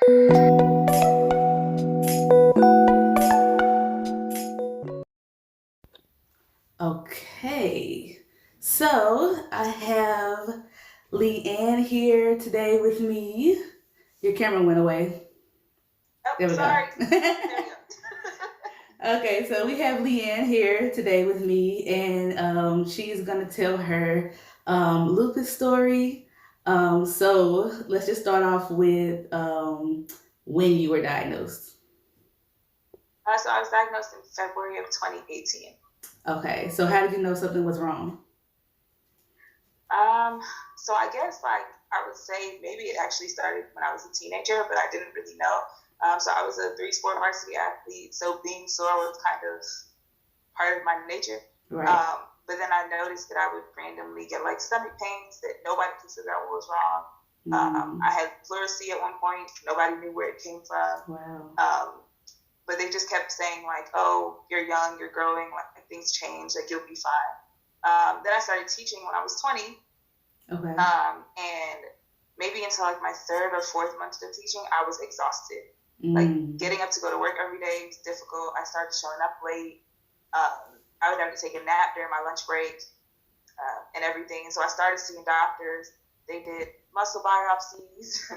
Okay, so I have Leeanne here today with me. Your camera went away. Oh, There we go. sorry. There we go. Okay, so we have Leeanne here today with me, and she's gonna tell her lupus story. So let's just start off with when you were diagnosed. So I was diagnosed in February of 2018. Okay, so how did you know something was wrong? Um, so I guess I would say maybe it actually started when I was a teenager, but I didn't really know. So I was a three-sport varsity athlete, so being sore was kind of part of my nature. Right. But then I noticed that I would randomly get like stomach pains that nobody could figure out what was wrong. I had pleurisy at one point. Nobody knew where it came from. Wow. But they just kept saying like, "Oh, you're young, you're growing, like things change, like you'll be fine." Then I started teaching when I was 20. Okay. And maybe until like my third or fourth month of teaching, I was exhausted. Like getting up to go to work every day was difficult. I started showing up late. I would have to take a nap during my lunch break and everything. And so I started seeing doctors. They did muscle biopsies.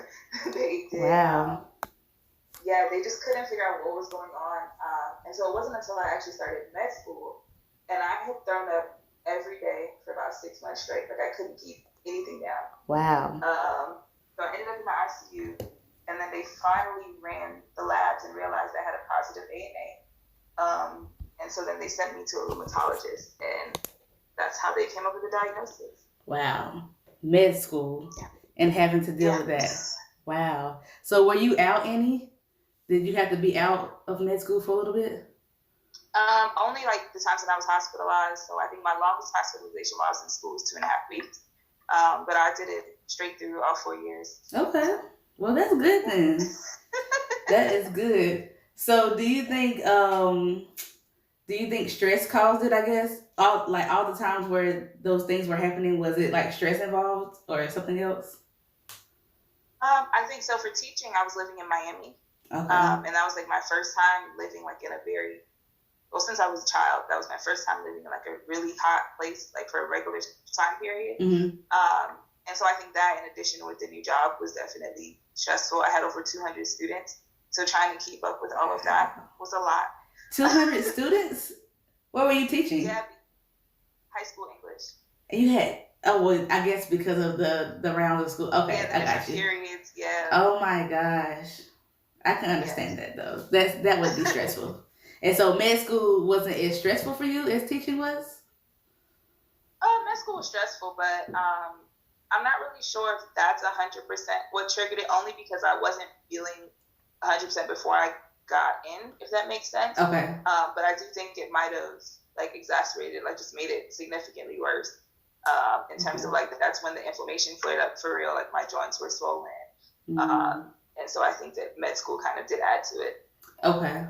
They did. Wow. They just couldn't figure out what was going on. And so it wasn't until I actually started med school, and I had thrown up every day for about 6 months straight. Like I couldn't keep anything down. Wow. So I ended up in the ICU, and then they finally ran the labs and realized I had a positive ANA. And so then they sent me to a rheumatologist, and that's how they came up with the diagnosis. Wow. Med school. Yeah. And having to deal with that. Wow. So were you out any? Did you have to be out of med school for a little bit? Only like the times that I was hospitalized. So I think my longest hospitalization while I was in school was 2.5 weeks. But I did it straight through all 4 years. Okay. Well, that's good then. That is good. So do you think stress caused it, I guess? All the times where those things were happening, was it like stress involved or something else? I think so. For teaching, I was living in Miami. Okay. And that was like my first time living like in a very, well, since I was a child, that was my first time living in like a really hot place, like for a regular time period. Mm-hmm. And so I think that in addition with the new job was definitely stressful. I had over 200 students. So trying to keep up with all of that was a lot. 200 students? What were you teaching? Yeah, high school English. And you had, well, I guess because of the rounds of school. Okay, yeah, I got you. Periods, yeah. Oh my gosh. I can understand that though. That would be stressful. And so med school wasn't as stressful for you as teaching was? Med school was stressful, but I'm not really sure if that's 100% what triggered it, only because I wasn't feeling 100% before I got in, if that makes sense. Okay. But I do think it might have like exacerbated, like just made it significantly worse in terms of like that's when the inflammation flared up for real, like my joints were swollen. And so I think that med school kind of did add to it. Okay.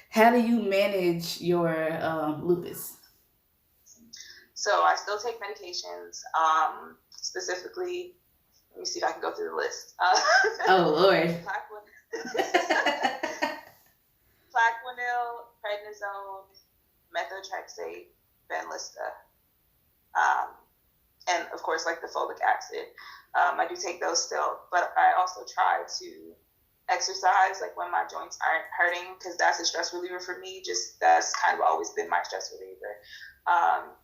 How do you manage your lupus? So I still take medications. Specifically, let me see if I can go through the list. Oh Lord. Plaquenil, prednisone, methotrexate, Benlysta, and of course like the folic acid. I do take those still, but I also try to exercise like when my joints aren't hurting, because that's a stress reliever for me. Just that's kind of always been my stress reliever.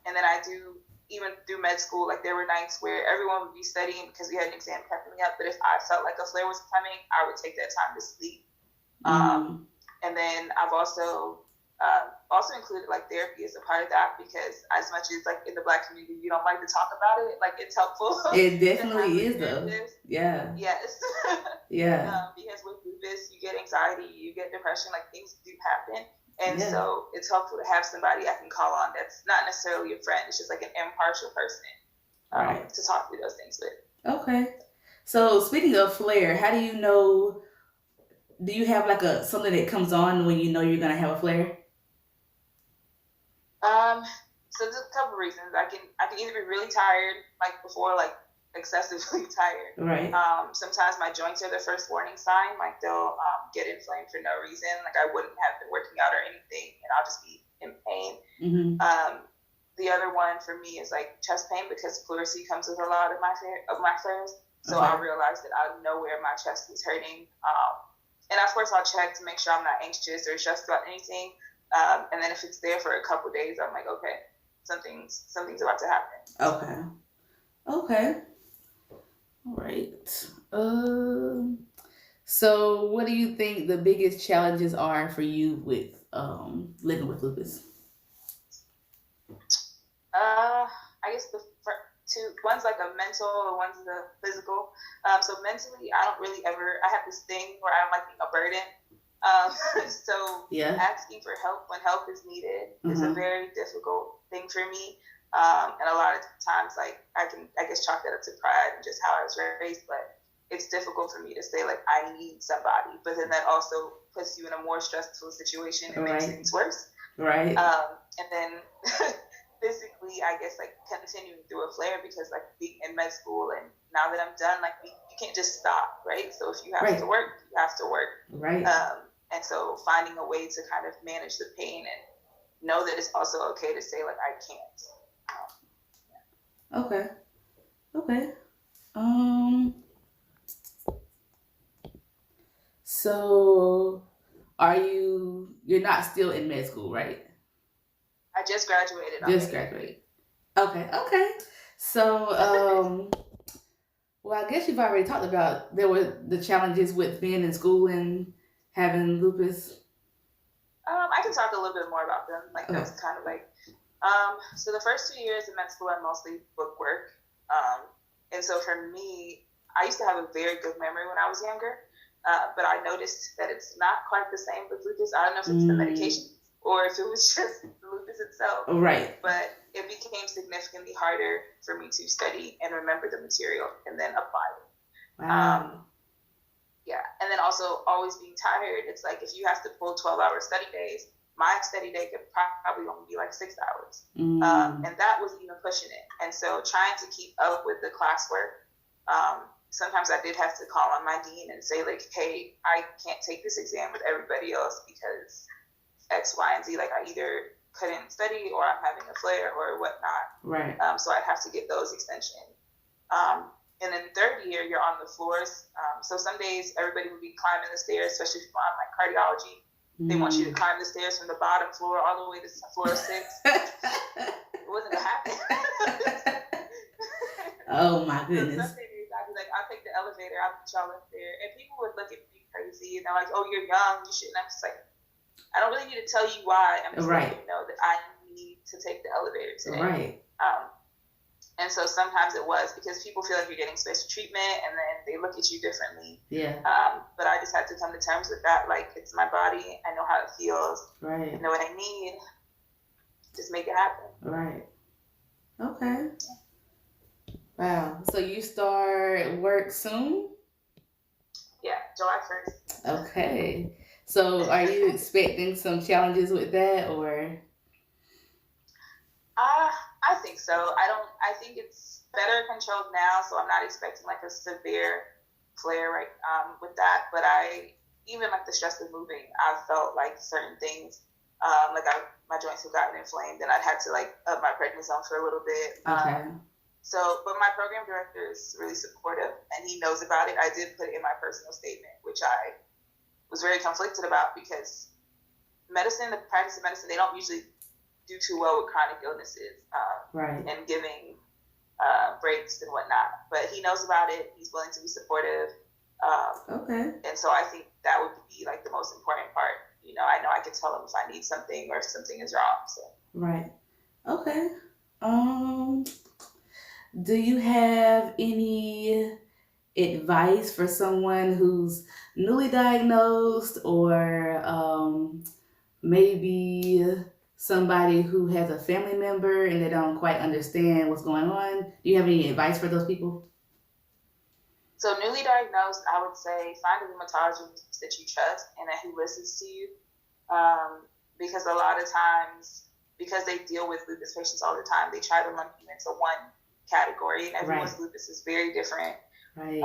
And then I do, even through med school, like there were nights where everyone would be studying because we had an exam prepping up, but if I felt like a flare was coming, I would take that time to sleep. And then I've also included like therapy as a part of that, because as much as like in the Black community you don't like to talk about it, like it's helpful. It definitely is though. Yeah. Yes. Yeah. Because with lupus you get anxiety, you get depression, like things do happen. And so it's helpful to have somebody I can call on that's not necessarily a friend. It's just like an impartial person to talk through those things with. Okay. So speaking of flare, how do you know, do you have like something that comes on when you know you're going to have a flare? So there's a couple reasons. I can either be really tired, like before like excessively tired. Right. Sometimes my joints are the first warning sign. Like they'll get inflamed for no reason. Like I wouldn't have been working out or anything, and I'll just be in pain. Mm-hmm. The other one for me is like chest pain because pleurisy comes with a lot of my flares. So Okay. I'll realize that I know where my chest is hurting. And of course, I'll check to make sure I'm not anxious or stressed about anything. And then if it's there for a couple days, I'm like, okay, something's about to happen. Okay. All right. So what do you think the biggest challenges are for you with living with lupus? I guess the two one's like a mental, and one's the physical. So mentally, I don't really ever. I have this thing where I'm like being a burden. So Yeah. asking for help when help is needed is a very difficult thing for me. And a lot of times, like I guess chalk that up to pride and just how I was raised, but it's difficult for me to say like I need somebody, but then that also puts you in a more stressful situation and makes things worse. Right. And then physically, I guess like continuing through a flare because like being in med school and now that I'm done, like you can't just stop, right? So if you have to work, you have to work. Right. And so finding a way to kind of manage the pain and know that it's also okay to say like I can't. Okay. So you're not still in med school, right? I just graduated. Graduated. Okay. So, well, I guess you've already talked about there were the challenges with being in school and having lupus. I can talk a little bit more about them. Like that's kind of like, so the first 2 years in med school are mostly book work. And so for me, I used to have a very good memory when I was younger, but I noticed that it's not quite the same with lupus. I don't know if it's the medication or if it was just the lupus itself. Right. But it became significantly harder for me to study and remember the material and then apply it. Wow. Yeah. And then also always being tired. It's like if you have to pull 12-hour study days, my study day could probably only be like 6 hours. And that was even pushing it. And so trying to keep up with the classwork, sometimes I did have to call on my dean and say like, hey, I can't take this exam with everybody else because X, Y, and Z. Like I either couldn't study or I'm having a flare or whatnot. Right. So I'd have to get those extensions. And then third year, you're on the floors. So some days everybody would be climbing the stairs, especially if you're on like cardiology. They want you to climb the stairs from the bottom floor all the way to floor 6. It wasn't gonna happen. Oh my goodness. So some days I'd be like, I'll take the elevator, I'll put y'all up there. And people would look at me crazy and they're like, oh, you're young, you shouldn't. I'm just like, I don't really need to tell you why. I'm just letting you know that I need to take the elevator today. Right. And so sometimes it was because people feel like you're getting special treatment and then they look at you differently. Yeah. But I just had to come to terms with that. Like, it's my body. I know how it feels. Right. I know what I need. Just make it happen. Right. Okay. Wow. So you start work soon? Yeah, July 1st. Okay. So are you expecting some challenges with that or? I think so. I think it's better controlled now, so I'm not expecting like a severe flare right with that. But even like the stress of moving, I felt like certain things, my joints have gotten inflamed, and I'd had to like up my prednisone for a little bit. Okay. But my program director is really supportive, and he knows about it. I did put it in my personal statement, which I was very conflicted about because the practice of medicine, they don't usually do too well with chronic illnesses and giving breaks and whatnot. But he knows about it. He's willing to be supportive. Okay. And so I think that would be like the most important part. You know I can tell him if I need something or if something is wrong. So. Right. Okay. Do you have any advice for someone who's newly diagnosed or maybe somebody who has a family member and they don't quite understand what's going on? Do you have any advice for those people? So newly diagnosed, I would say find a rheumatologist that you trust and who listens to you. Because a lot of times, because they deal with lupus patients all the time, they try to lump you into one category, and everyone's Right. lupus is very different. Right.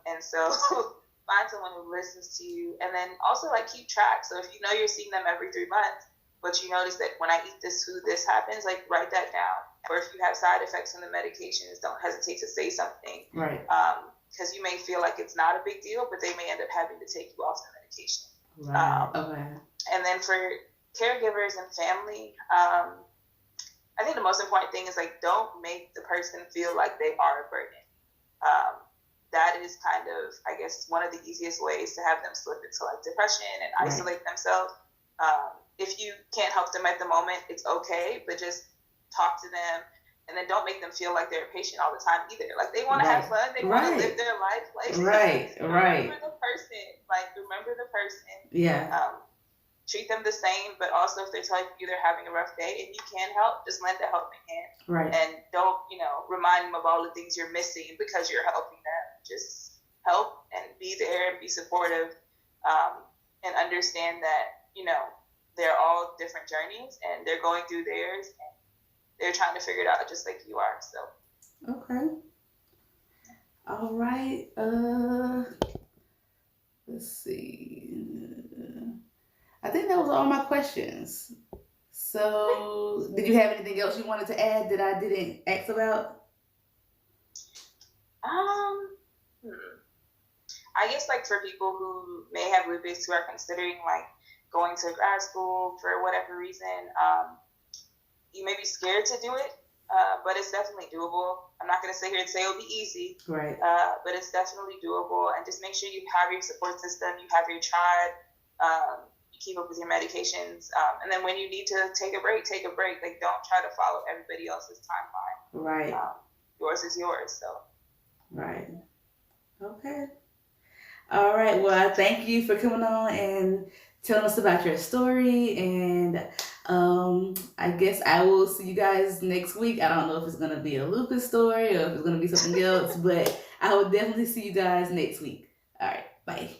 And so find someone who listens to you, and then also like keep track. So if you know you're seeing them every 3 months, but you notice that when I eat this food, this happens, like write that down. Or if you have side effects from the medications, don't hesitate to say something. Right. Because you may feel like it's not a big deal, but they may end up having to take you off the medication. Right. Okay. And then for caregivers and family, I think the most important thing is like don't make the person feel like they are a burden. That is kind of, I guess, one of the easiest ways to have them slip into like depression and isolate themselves. If you can't help them at the moment, it's okay, but just talk to them, and then don't make them feel like they're a patient all the time either. Like they want to have fun, they want to live their life. Like remember the person. Like remember the person. Yeah. Treat them the same, but also if they're telling you they're having a rough day and you can help, just lend a helping hand. Right. And don't, remind them of all the things you're missing because you're helping them. Just help and be there and be supportive, and understand that, they're all different journeys and they're going through theirs and they're trying to figure it out just like you are. So. Okay. All right. Let's see. I think that was all my questions. So, did you have anything else you wanted to add that I didn't ask about? I guess like for people who may have lupus who are considering like going to grad school for whatever reason, you may be scared to do it, but it's definitely doable. I'm not going to sit here and say it'll be easy, right? But it's definitely doable. And just make sure you have your support system, you have your tribe, you keep up with your medications, and then when you need to take a break, take a break. Like don't try to follow everybody else's timeline. Right. Yours is yours. So. Right. Okay. All right. Well, I thank you for coming on and telling us about your story, and I guess I will see you guys next week. I don't know if it's gonna be a lupus story or if it's gonna be something else, but I will definitely see you guys next week. All right. Bye.